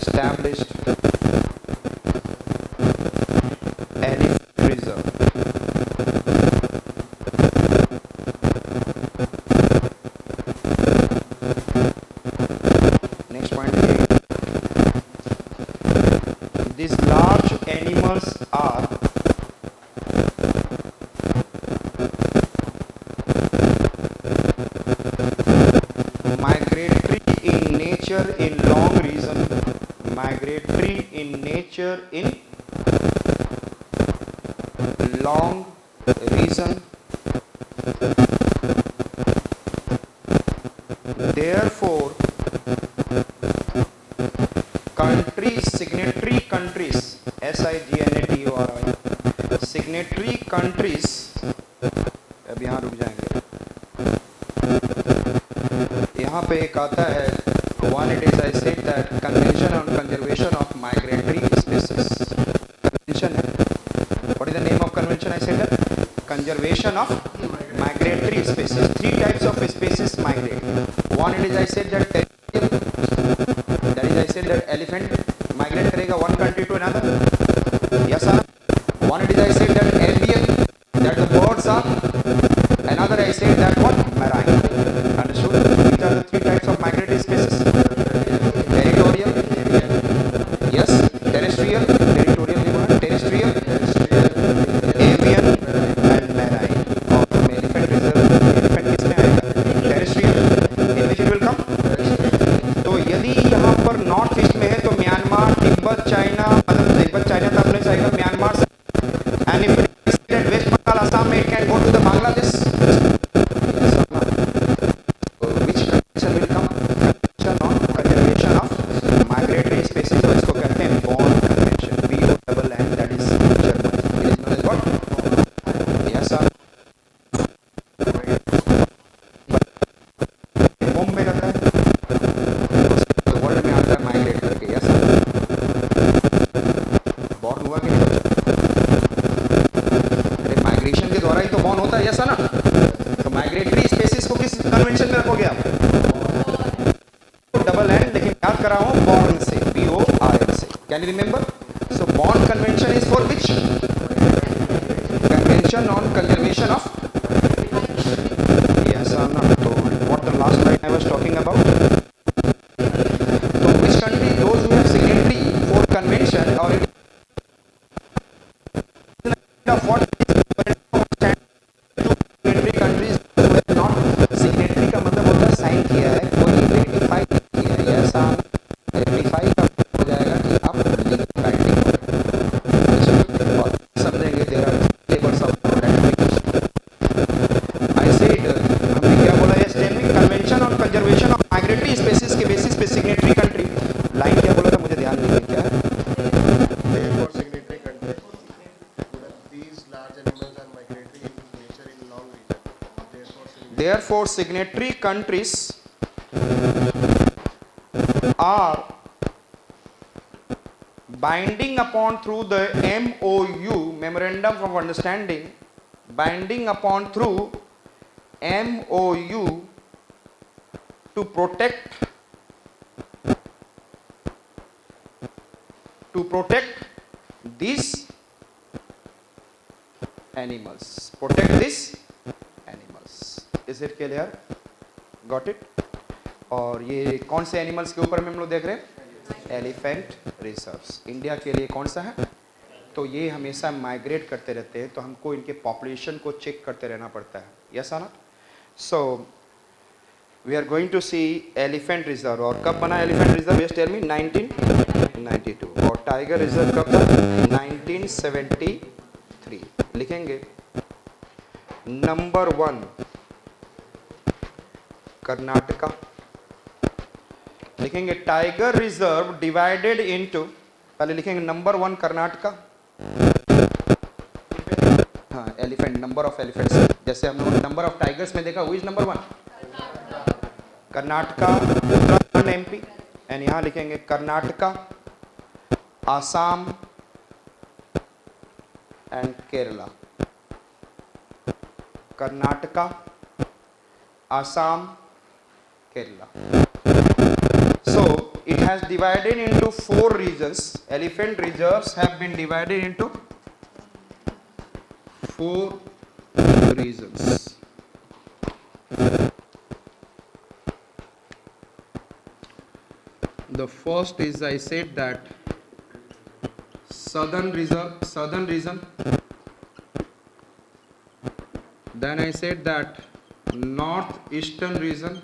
established elephant reserve. Next point again. These large animals are migratory in nature in long region. Migratory in nature in long region. Therefore, countries, signatory countries, SIGNATORI, signatory countries, अब यहाँ रुक जाएंगे, यहाँ पे एक आता है, one it is I said that Convention on Conservation of Migratory Species, convention है, what is the name of convention I said that? Conservation of Migratory Species, 3 types of species migrate, one it is I said that territorial, that is I said that elephant migrate करेगा one country to another, yes sir, one it is I said that avian, that the birds are, another I said that what? Marine, understood? These are the 3 types of migratory species, territorial, yes, terrestrial, territorial नहीं बोला, terrestrial, avian and marine, और elephant reserve, elephant किसमें आएगा? Terrestrial, in which it will come? तो यदि यहाँ पर north east में है तो म्यांमार, तिब्बत, चाइना, मतलब तिब्बत चाइना तो अपने साइड में म्यांमार से, and if it is at West Bengal, Assam में it can go to the Bangladesh. So which convention will come? Convention on Conservation of Migratory Species. तो इसको कहते हैं Bonn Convention. BONN, that is German. It is known as what? Yes sir. Home में रहता है, world में आता है माइग्रेट करके, यस सर। बॉर्न हुआ कि नहीं? अरे माइग्रेशन के द्वारा ही तो बॉर्न होता है, यस ना? तो माइग्रेटरी स्पेसिस को किस कन्वेंशन में रखोगे आप? डबल एंड, लेकिन याद करा हूं बॉर्न से, BORN से, can you remember? So born convention is for which? Convention on conservation of, yes ना? तो what the last line I was talking about? तो which country, those who have signatory for convention or of what signatory countries who have not signatory का मतलब होता है sign किया है, कोई रेटिफाई किया है, या साइन रेटिफाई का हो जाएगा कि आप लीगल बाइंडिंग हो, और समझेंगे there are levels of ratification. I said, हमने क्या बोला? ये standing convention on conservation of migratory species के बेसिस पे सिग्नेटरी कंट्री, लाइन क्या बोला था मुझे ध्यान नहीं है, क्या है? Therefore, signatory countries are binding upon through the MOU, Memorandum of Understanding, binding upon through MOU to protect these animals. Protect these animals. Is it clear? Got it? और ये कौन से एनिमल्स के ऊपर में हम लोग देख रहे हैं? Elephant reserves. इंडिया के लिए कौन सा है? तो ये हमेशा माइग्रेट करते रहते हैं, तो हमको इनके पॉपुलेशन को चेक करते रहना पड़ता है, yes or not? So we are going to see elephant reserve. और कब बना elephant reserve? Yes tell me. 1992। और टाइगर रिजर्व कब था? 1973। लिखेंगे नंबर 1 कर्नाटका, लिखेंगे टाइगर रिजर्व डिवाइडेड इनटू, पहले लिखेंगे नंबर 1 कर्नाटका, हाँ एलिफेंट, नंबर ऑफ एलिफेंट्स, जैसे हम लोग नंबर ऑफ टाइगर्स में देखा, हुई number 1 Karnataka, Uttarakhand MP, and यहां लिखेंगे Karnataka, Assam and Kerala, Karnataka, Assam, Kerala. So it has divided into 4 regions. Elephant reserves have been divided into 4 regions. The first is, I said that southern region. Then I said that northeastern region.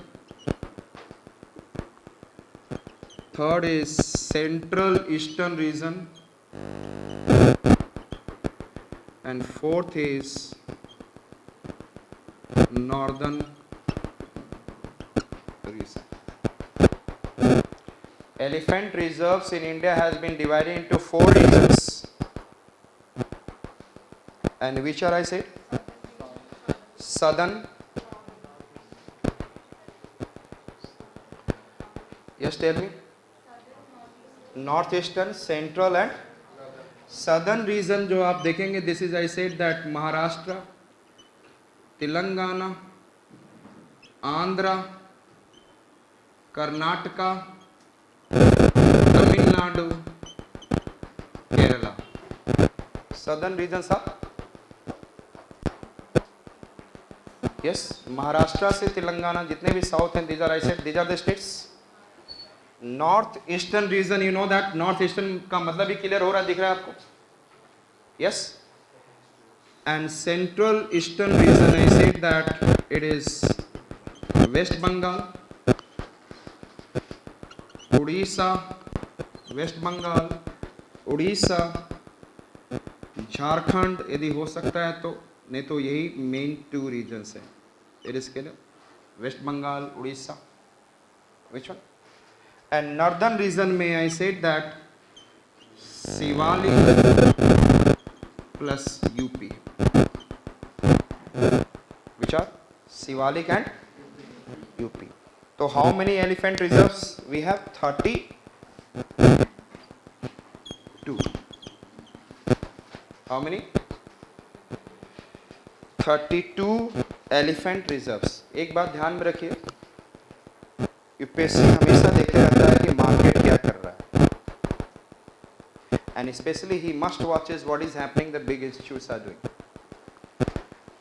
Third is central eastern region. And fourth is northern region. Elephant reserves in India has been divided into 4 regions. And which are, I said? Southern. Yes, tell me. Northeastern, central and southern region जो आप देखेंगे, this is, I said that Maharashtra, Telangana, Andhra, Karnataka, Tamil Nadu, Kerala. Southern regions are, yes, Maharashtra से Telangana, जितने भी south हैं, these are, I said, these are the states. North eastern region, you know that north eastern का मतलब भी clear हो रहा है, दिख रहा है आपको? Yes. And central eastern region, I said that it is West Bengal, Odisha, West Bengal, Odisha, Jharkhand यदि हो सकता है तो, नहीं तो यही मेन 2 regions है. It is clear? West Bengal, Odisha. Which one? And northern region में I said that Shivalik plus UP. Which are Shivalik and UP. So how many elephant reserves we have? 32. How many? 32 elephant reserves. एक बात ध्यान में रखिए, UPSC हमेशा देखे रहता है कि मार्केट क्या कर रहा है, and especially he must watches what is happening, the big institutes are doing.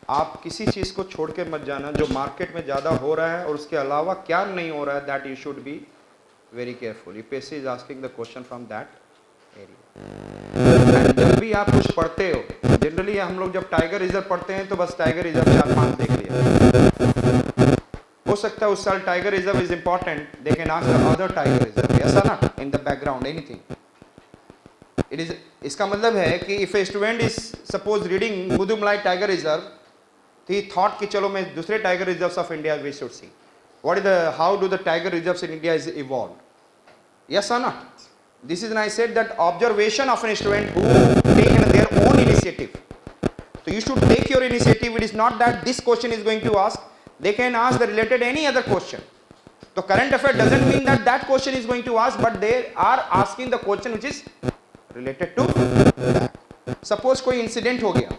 आप किसी चीज को छोड़ के मत जाना जो मार्केट में ज्यादा हो रहा है और उसके अलावा क्या नहीं हो रहा है, that you should be very careful. UPSC is asking the question from that area. And जब भी आप कुछ पढ़ते हो, जनरली हम लोग जब टाइगर रिजर्व पढ़ते हैं तो बस टाइगर रिजर्व 4-5 देख लिया. हो सकता है उस साल tiger reserve is important, they can ask the other tiger reserve, ऐसा ना, in the background anything. It is, इसका मतलब है कि if a student is suppose reading Mudumalai tiger reserve, तो ही थॉट कि चलो मैं दूसरे tiger reserves of India we should see what is the, how do the tiger reserves in India is evolve. Yes और not? This is, and I said that observation of a student who taken their own initiative. So you should take your initiative. It is not that this question is going to ask. They can ask the related any other question. So current affair doesn't mean that that question is going to ask, but they are asking the question which is related to that. Suppose कोई incident हो गया.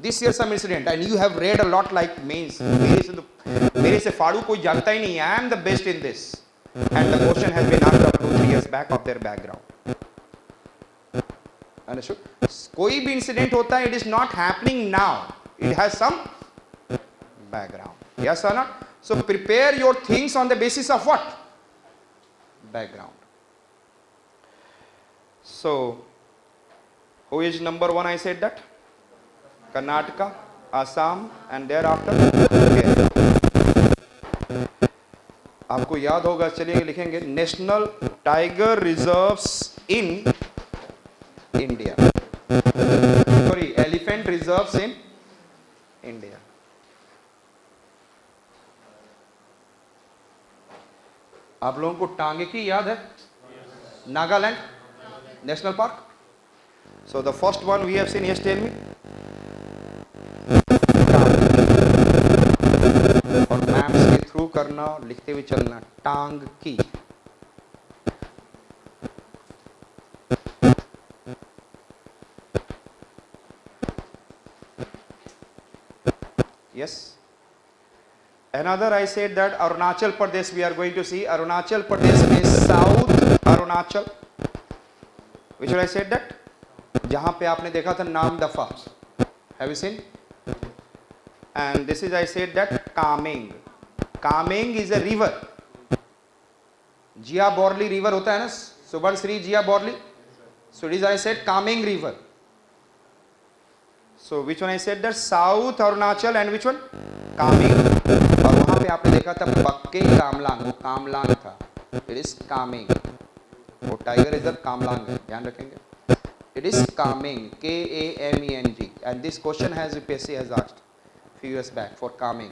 This year some incident and you have read a lot like means. मेरे से फाड़ू कोई जानता ही नहीं है. I am the best in this. And the question has been asked up to 3 years back of their background. Understood? कोई भी incident होता है, it is not happening now. It has some background. Yes or not? So prepare your things on the basis of what? Background. So who is number 1? I said that Karnataka, Assam, and thereafter Kerala. आपको याद होगा, चलिए लिखेंगे national tiger reserves in India, sorry elephant reserves in India. आप लोगों को टांगे की याद है? Nagaland national park. So the first one we have seen, yes tell me. और मैप्स के थ्रू करना, लिखते हुए चलना, टांग की. Yes. Another I said that Arunachal Pradesh we are going to see. Arunachal Pradesh is south Arunachal, which one I said that? जहां पे आपने देखा था नाम दफा, have you seen? And this is I said that Kameng. Kameng is a river. Jia Bhoroli river होता है ना, सुबनश्री जिया Borli. So it is I said Kameng river. So which one I said that? South Arunachal and which one? Kameng. और वहां पे आपने देखा था पक्के कामलांग, वो कामलांग था. It is Kameng. वो टाइगर रिजर्व कामलांग है, ध्यान रखेंगे. It is Kameng, Kameng, and this question has UPSC has asked few years back for Kameng.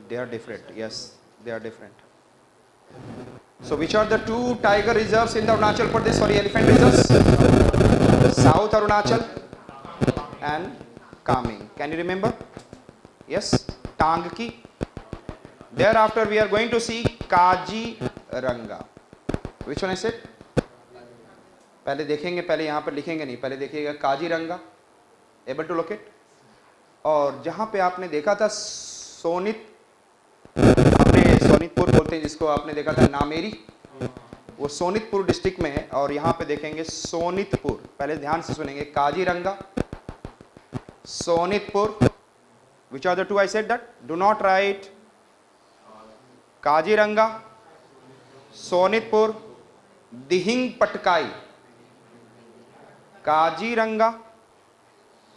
They are different. Yes, they are different. So which are the two tiger reserves in the Arunachal Pradesh? Sorry, elephant reserves. South Arunachal and Kameng. Can you remember? Yes, Tangki. Thereafter we are going to see Kaziranga. Which one I said? पहले देखेंगे, पहले यहाँ पर लिखेंगे नहीं, पहले देखिएगा Kaziranga. Able to locate. और जहाँ पे आपने देखा था आपने सोनितपुर बोलते हैं जिसको, आपने देखा था नामेरी, वो सोनितपुर डिस्ट्रिक्ट में है. और यहाँ पे देखेंगे सोनितपुर. पहले ध्यान से सुनेंगे, Kaziranga, Sonitpur. Which are the two I said that? Do not write. Kaziranga, Sonitpur, Dihing Patkai. Kaziranga,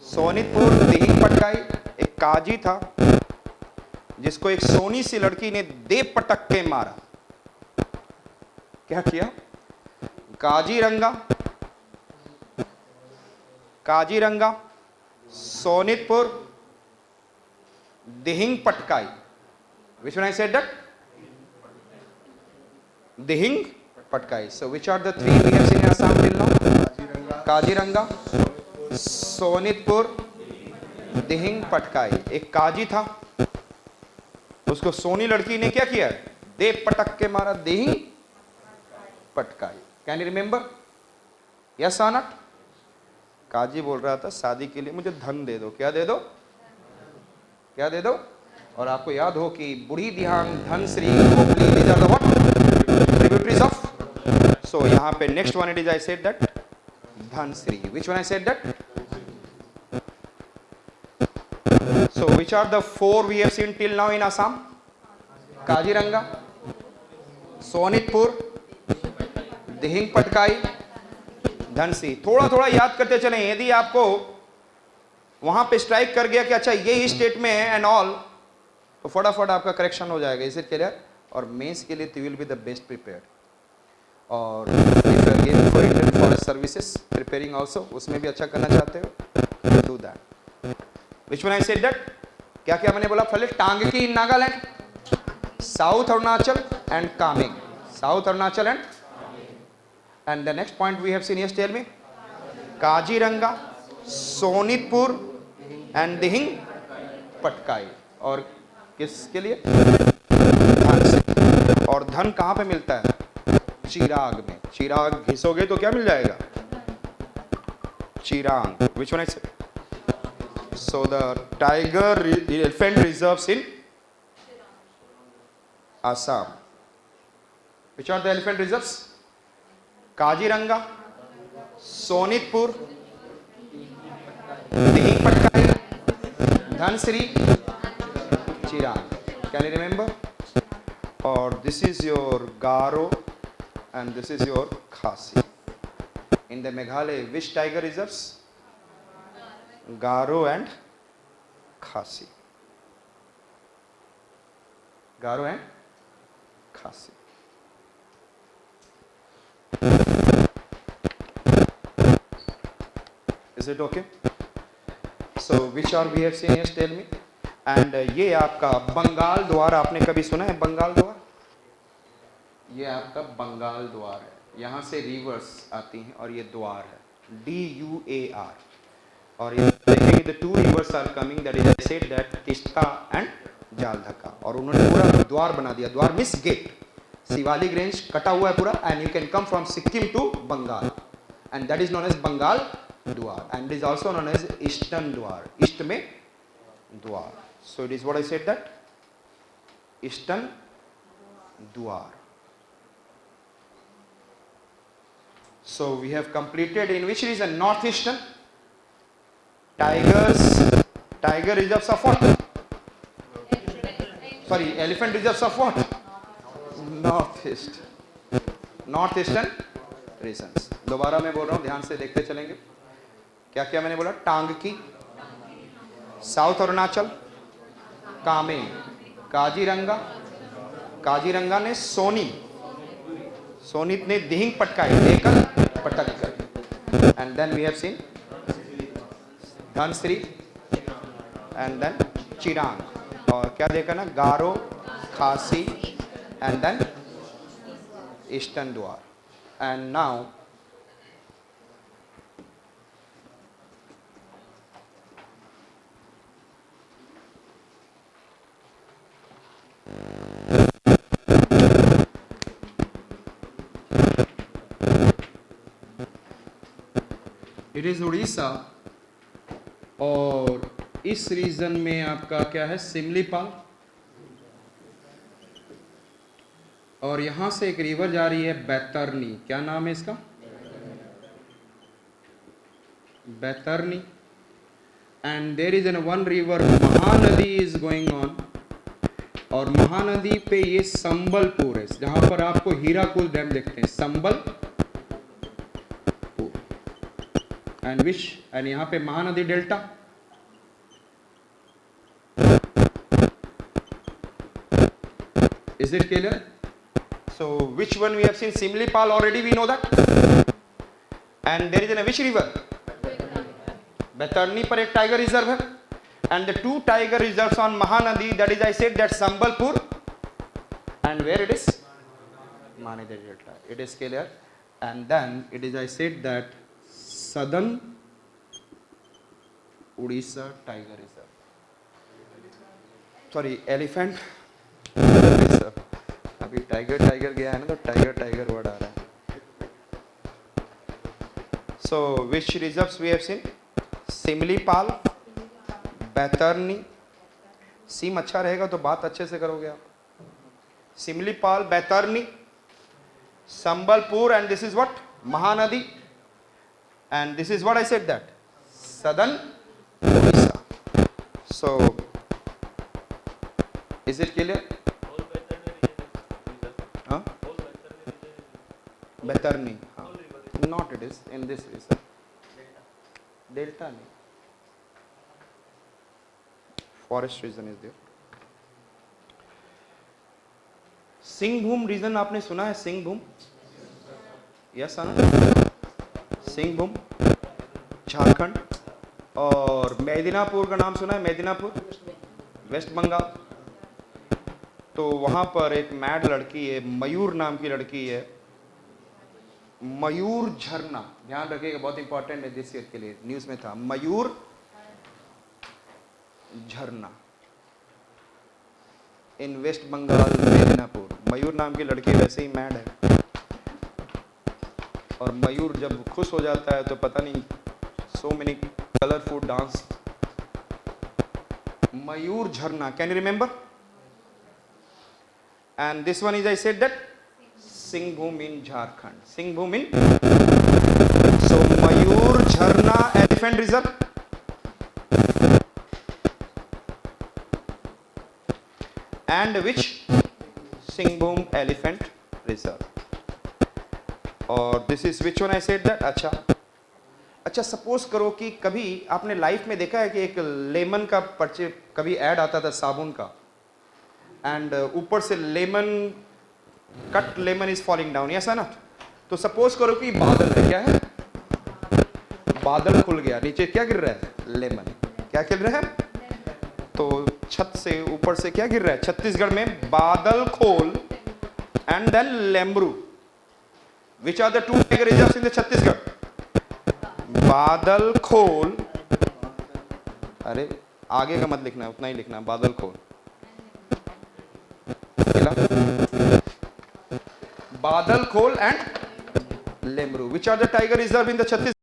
Sonitpur, Dihing Patkai. एक काजी था जिसको एक सोनी सी लड़की ने दे पटक के मारा. क्या किया? Kaziranga, Kaziranga, Sonitpur, Dihing Patkai. Which one I said that? Dihing Patkai. So which are the three we have seen in Assam till now? Kaziranga, Sonitpur, Dihing Patkai. एक काजी था, उसको सोनी लड़की ने क्या किया? दे पटक के मारा. Dihing Patkai. Can you remember? Yes और नॉट? काजी बोल रहा था शादी के लिए मुझे धन दे दो. क्या दे दो? क्या दे दो? और आपको याद हो कि बुढ़ी दिहांग, धन Shri, गोपली, these are the what? Tributaries of. So यहाँ पे next one it is I said that धन Shri. Which one I said that? So which are the four we have seen till now in Assam? Kaziranga, Sonitpur, Dihing Patkai, धनसी. थोड़ा थोड़ा याद करते चलें. यदि आपको वहां पे स्ट्राइक कर गया कि अच्छा ये ही स्टेट में है एंड ऑल, तो फटाफट आपका करेक्शन हो जाएगा. इसे क्लियर. और मेंस के लिए you will be the best prepared. और if you are gaming for Indian forest services preparing also, उसमें भी अच्छा करना चाहते हो, do that. Which one I said that? क्या क्या मैंने बोला? पहले Tangki in Nagaland, south Arunachal and Kameng. South Arunachal and the next point we have seen. Yes tell me. Kaziranga, Sonitpur and Dihing Patkai. और किसके लिए? धन से. और धन कहां पे मिलता है? चिराग में. चिराग घिसोगे तो क्या मिल जाएगा? चिराग. Which one I said? So the tiger elephant reserves in Assam. Which are the elephant reserves? Kaziranga, Sonitpur, Dihing Patkai, Dhansri, Chirag. Can you remember? Or this is your Garo and this is your Khasi. In the Meghalaya, which tiger reserves? Garo and Khasi. Garo and Khasi. Is it okay? So which are we have seen? Yes, tell me. And ये आपका बंगाल द्वार आपने कभी सुना है? बंगाल द्वार, ये आपका बंगाल द्वार है. यहाँ से रिवर्स आती हैं और ये द्वार है, DUAR. और ये देखेंगे the two rivers are coming, that is I said that Teesta and जालधका. और उन्होंने पूरा द्वार बना दिया. द्वार मीन्स गेट. शिवालिक रेंज कटा हुआ है पूरा and you can come from Sikkim to Bengal and that is known as Bengal द्वार and it is also known as Eastern द्वार. ईस्ट में द्वार. So it is what I said that Eastern Duar. So we have completed in which region? Northeastern. Tiger reserves of what? Sorry, elephant reserves of what? Northeastern regions. दोबारा मैं बोल रहा हूँ, ध्यान से देखते चलेंगे. क्या क्या मैंने बोला? टांगकी, साउथ अरुणाचल, कामेंग, काजीरंगा ने सोनित ने दिहिंग पटकाई, एकल पटक कर. And then we have seen Dhansiri and then Chirang. और क्या देखा ना? Garo, Khasi and then eastern Dooars. And now it is Orissa. और इस रीजन में आपका क्या है? सिमलीपाल. और यहां से एक रिवर जा रही है बैतरनी. क्या नाम है इसका? Baitarni. And there is an one river Mahanadi is going on. और महानदी पे ये संबलपुर है, जहां पर आपको हीराकुद डैम देखते हैं. संबलपुर एंड विच, एंड यहां पे Mahanadi delta. Is it clear? So which one we have seen? Simlipal already we know that. And there is a which river? Baitarni पर एक टाइगर रिजर्व है. And the two tiger reserves on Mahanadi, that is I said that Sambalpur. And where it is? Mahanadi Delta. It is clear. And then it is I said that Southern Odisha Tiger Reserve. Sorry, elephant. अभी tiger गया है ना, तो tiger word आ रहा है. So which reserves we have seen? Simlipal, Baitarni. सीम अच्छा रहेगा तो बात अच्छे से करोगे आप. Simlipal, Baitarni, Sambalpur, and this is what? Mahanadi. And this is what I said that southern Orissa. So is it clear? Baitarni, not it is in this region. Delta नहीं. Forest region is there. Singhbhum region आपने सुना है? सिंहभूम, यस आना. सिंहभूम झारखंड. और मेदिनीपुर का नाम सुना है? मेदिनीपुर वेस्ट बंगाल. तो वहां पर एक मैड लड़की है, मयूर नाम की लड़की है. मयूर झरना, ध्यान रखिएगा, बहुत इंपॉर्टेंट है दिस ईयर के लिए. न्यूज में था मयूर झरना इन वेस्ट बंगाल, मेदिनीपुर. मयूर नाम की लड़की वैसे ही मैड है. और मयूर जब खुश हो जाता है तो पता नहीं, सो मेनी कलरफुल डांस. मयूर झरना, can you remember? And this one is I said that Singhbhum in Jharkhand. Singhbhum in. So Mayur Jharna Elephant Reserve. And which? Singhbhum Elephant Reserve. और this is which one I said that? अच्छा suppose करो कि कभी आपने life में देखा है कि एक लेमन का पर्चे कभी ऐड आता था साबुन का. एंड ऊपर से lemon, cut lemon is falling down, yes ना. तो सपोज करो कि बादल है. क्या है? बादल खुल गया, नीचे क्या गिर रहा है? लेमन. क्या गिर रहा है? तो छत से ऊपर से क्या गिर रहा है? छत्तीसगढ़ में Badalkhol and then Lemru. Which are the two tiger reserves in the Chhattisgarh? Badalkhol, अरे आगे का मत लिखना, उतना ही लिखना, बादल खोल. Badalkhol and Lemru. Which are the tiger reserve in the Chhattisgarh?